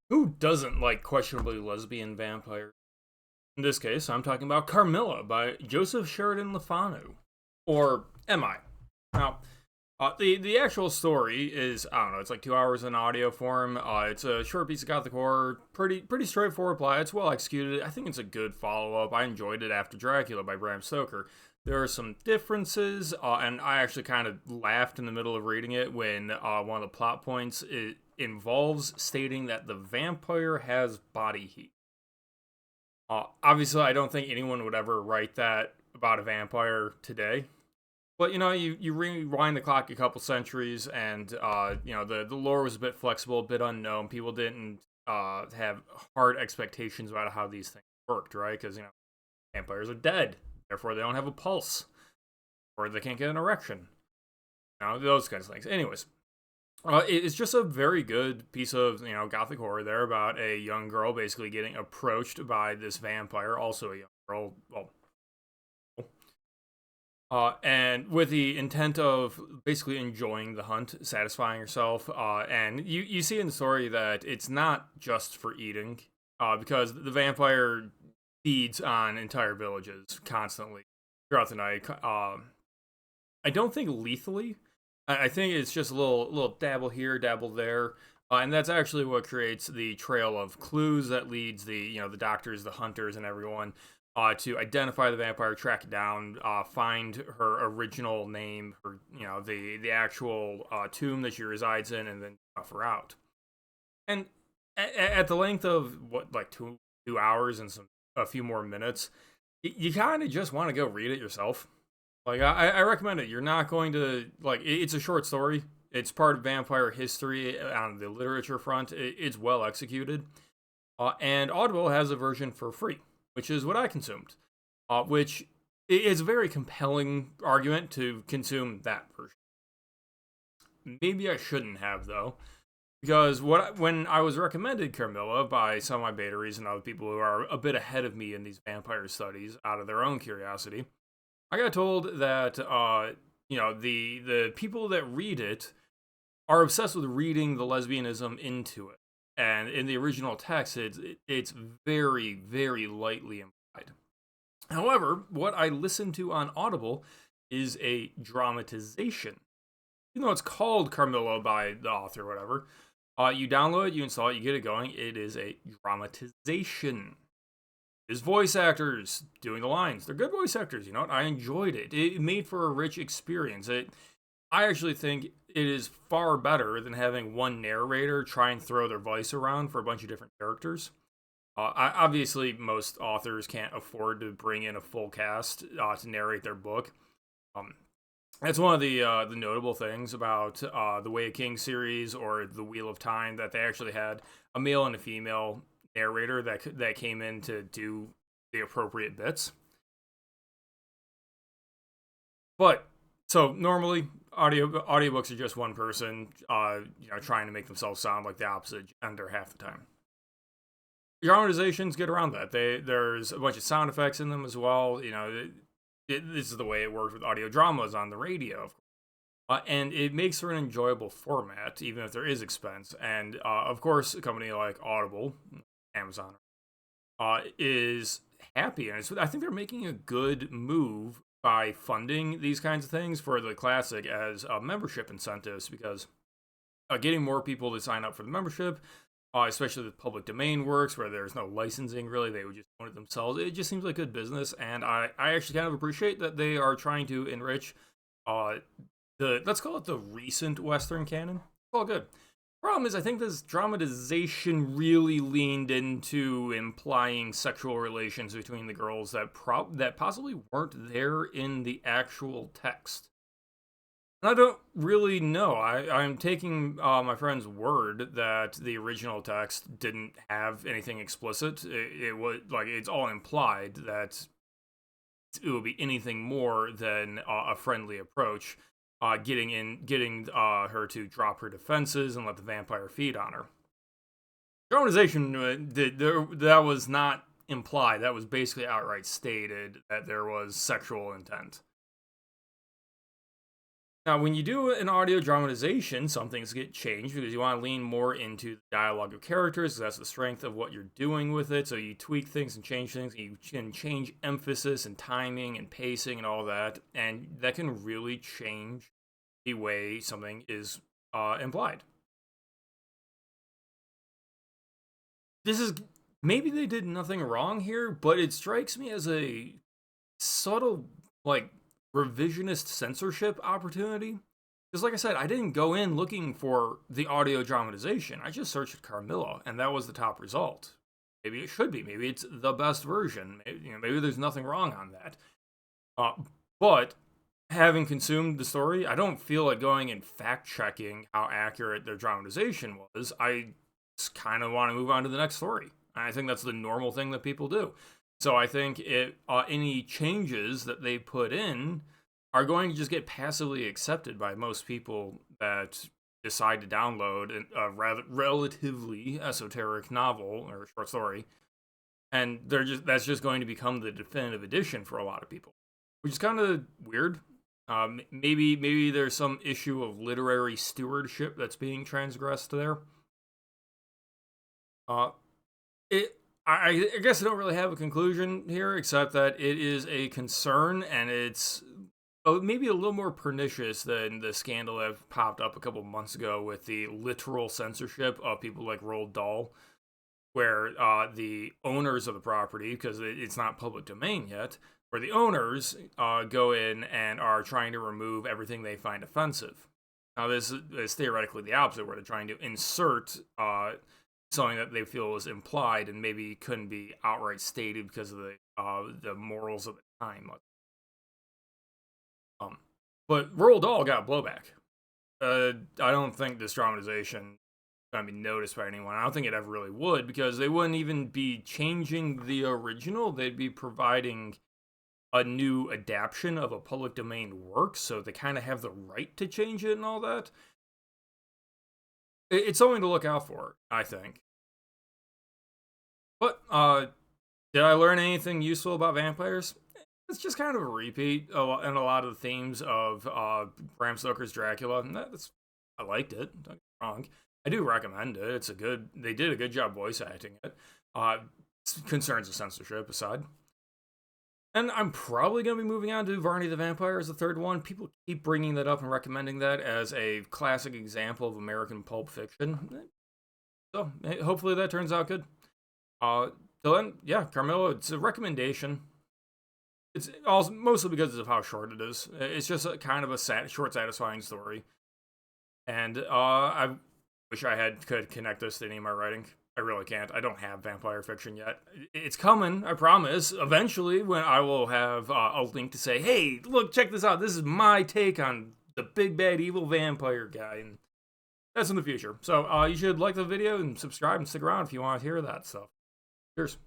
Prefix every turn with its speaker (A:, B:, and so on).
A: Who doesn't like questionably lesbian vampires? In this case, I'm talking about Carmilla by Joseph Sheridan Le Fanu. Or am I? Now, the actual story is, I don't know, it's like 2 hours in audio form. It's a short piece of gothic horror, pretty straightforward plot. It's well executed. I think it's a good follow up. I enjoyed it after Dracula by Bram Stoker. There are some differences, and I actually kind of laughed in the middle of reading it when one of the plot points involves stating that the vampire has body heat. Obviously, I don't think anyone would ever write that about a vampire today. But you rewind the clock a couple centuries, and the lore was a bit flexible, a bit unknown. People didn't have hard expectations about how these things worked, right? Because vampires are dead, therefore they don't have a pulse, or they can't get an erection. Those kinds of things. Anyways, it's just a very good piece of gothic horror there about a young girl basically getting approached by this vampire, also a young girl. Well, and with the intent of basically enjoying the hunt, satisfying herself. And you see in the story that it's not just for eating, because the vampire feeds on entire villages constantly throughout the night. I don't think lethally. I think it's just a little dabble here, dabble there. And that's actually what creates the trail of clues that leads the doctors, the hunters, and everyone to identify the vampire, track it down, find her original name, her the actual tomb that she resides in, and then tough her out. And at the length of what, like 2 hours and a few more minutes, you kind of just want to go read it yourself. Like I recommend it. You're not going to it's a short story. It's part of vampire history on the literature front. It's well executed, and Audible has a version for free, which is what I consumed, which is a very compelling argument to consume that version. Maybe I shouldn't have, though, because when I was recommended Carmilla by some of my beta readers and other people who are a bit ahead of me in these vampire studies out of their own curiosity, I got told that the people that read it are obsessed with reading the lesbianism into it. And in the original text, it's very, very lightly implied. However, what I listened to on Audible is a dramatization. Even though it's called Carmilla by the author or whatever, you download it, you install it, you get it going. It is a dramatization. It's voice actors doing the lines. They're good voice actors, you know what? I enjoyed it. It made for a rich experience. I actually think it is far better than having one narrator try and throw their voice around for a bunch of different characters. Obviously, most authors can't afford to bring in a full cast to narrate their book. That's one of the notable things about the Way of Kings series or the Wheel of Time, that they actually had a male and a female narrator that came in to do the appropriate bits. But so normally audiobooks are just one person trying to make themselves sound like the opposite gender half the time. Dramatizations get around that. There's a bunch of sound effects in them as well. This is the way it works with audio dramas on the radio, and it makes for an enjoyable format, even if there is expense. And of course, a company like Audible, Amazon, is happy, and I think they're making a good move by funding these kinds of things for the classic as membership incentives, because getting more people to sign up for the membership, especially the public domain works where there's no licensing really, they would just own it themselves. It just seems like good business, and I actually kind of appreciate that they are trying to enrich let's call it the recent Western canon. It's all good. Problem is, I think this dramatization really leaned into implying sexual relations between the girls that possibly weren't there in the actual text. And I don't really know. I'm taking my friend's word that the original text didn't have anything explicit. It was like it's all implied that it would be anything more than a friendly approach. Getting her to drop her defenses and let the vampire feed on her. Dramatization that was not implied. That was basically outright stated that there was sexual intent. Now, when you do an audio dramatization, some things get changed because you want to lean more into the dialogue of characters, because that's the strength of what you're doing with it. So you tweak things and change things. You can change emphasis and timing and pacing and all that, and that can really change the way something is implied. This is, maybe they did nothing wrong here, but it strikes me as a subtle, like, revisionist censorship opportunity. Because, like I said, I didn't go in looking for the audio dramatization. I just searched Carmilla, and that was the top result. Maybe it should be. Maybe it's the best version. Maybe there's nothing wrong on that. But having consumed the story, I don't feel like going and fact checking how accurate their dramatization was. I just kind of want to move on to the next story. I think that's the normal thing that people do. So I think any changes that they put in are going to just get passively accepted by most people that decide to download a relatively esoteric novel or short story, and that's just going to become the definitive edition for a lot of people, which is kind of weird. Maybe there's some issue of literary stewardship that's being transgressed there. I guess I don't really have a conclusion here, except that it is a concern, and it's maybe a little more pernicious than the scandal that popped up a couple months ago with the literal censorship of people like Roald Dahl, where the owners of the property, because it's not public domain yet, where the owners go in and are trying to remove everything they find offensive. Now, this is theoretically the opposite, where they're trying to insert something that they feel is implied and maybe couldn't be outright stated because of the morals of the time. But Roald Dahl got blowback. I don't think this dramatization is going to be noticed by anyone. I don't think it ever really would, because they wouldn't even be changing the original. They'd be providing a new adaptation of a public domain work, so they kind of have the right to change it and all that. It's something to look out for, I think. But did I learn anything useful about vampires? It's just kind of a repeat in a lot of the themes of Bram Stoker's Dracula. And I liked it. Don't get me wrong. I do recommend it. They did a good job voice acting it. Concerns of censorship aside. And I'm probably going to be moving on to Varney the Vampire as the third one. People keep bringing that up and recommending that as a classic example of American pulp fiction. So hopefully that turns out good. So then, yeah, Carmilla, it's a recommendation. It's also mostly because of how short it is. It's just kind of a short, satisfying story. And I wish I could connect this to any of my writing. I really can't. I don't have vampire fiction yet. It's coming, I promise. Eventually, when I will have a link to say, hey, look, check this out. This is my take on the big, bad, evil vampire guy. And that's in the future. So you should like the video and subscribe and stick around if you want to hear that stuff. Cheers.